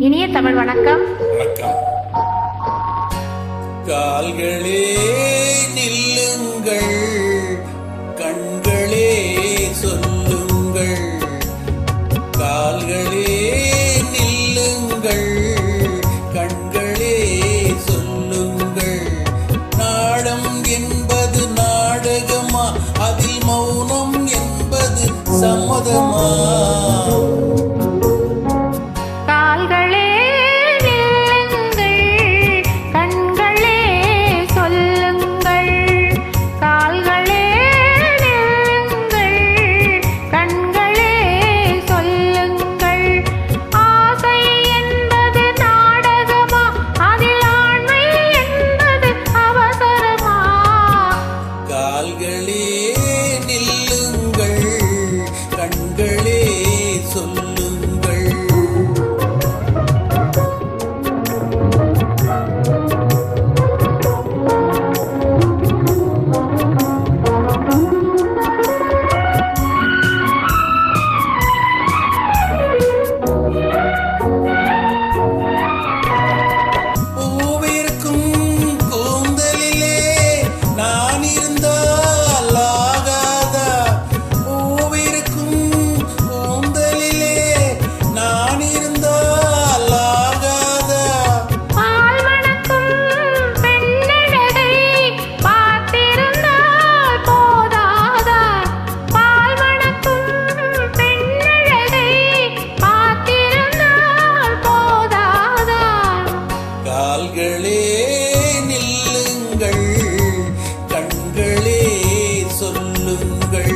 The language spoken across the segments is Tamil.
இனிய தமிழ் வணக்கம். கால்களே நில்லுங்கள், கண்களே சொல்லுங்கள். கால்களே நில்லுங்கள், கண்களே சொல்லுங்கள். நாடம் என்பது நாடகமா, அதில் மௌனம் என்பது சம்மதமா? கண்களே சொல்லுங்கள். பூவிற்கும் கூந்தலிலே நான் இருந்தால் ஆகாதா? கால்களே நில்லுங்கள், கண்களே சொல்லுங்கள்.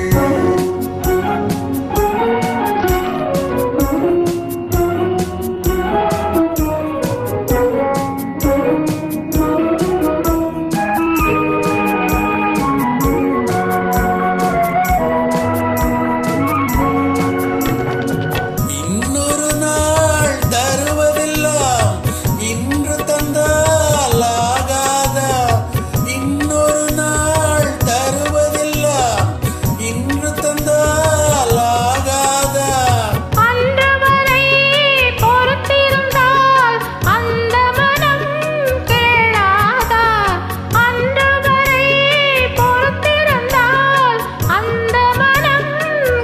இன்னொரு நாள் தருவதெல்லாம் இன்று தந்தால் ஆகாதா? இன்னொரு நாள் தருவதெல்லாம் இன்று தந்தால் ஆகாதா? அன்று வரை பொறுத்திருந்தால் அந்த மனம் கேளாதா? அன்று வரை பொறுத்திருந்தால் அந்த மனம்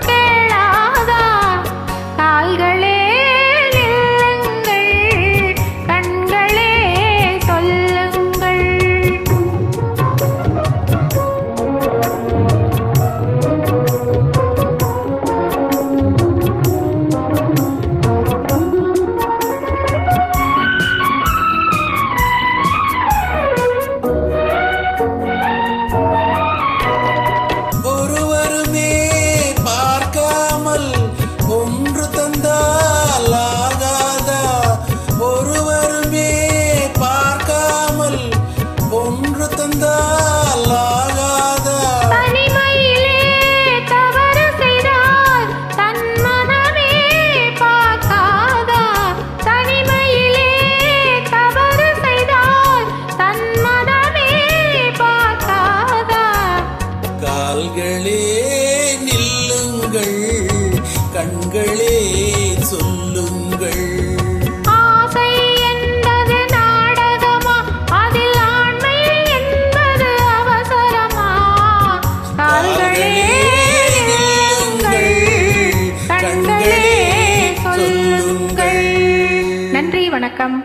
கேளாதா? கால்களே நில்லுங்கள், கண்களே சொல்லுங்கள். ஒருவருமே பார்க்காமல் ஒன்று தந்தால் ஆகாதா? ஒருவருமே பார்க்காமல் ஒன்று தந்தால் ஆகாதா? தனிமையிலே தவறு செய்தால் தன் மனமே பார்க்காதா? தனிமையிலே தவறு செய்தால் தன் மனமே பார்க்காதா? கால்களே நில்லுங்கள், கண்களே சொல்லுங்கள். ஆசை என்பது நாடகமா, அதில் ஆண்மை என்பது அவசரமா? கால்களே நில்லுங்கள், கண்களே சொல்லுங்கள். நன்றி, வணக்கம்.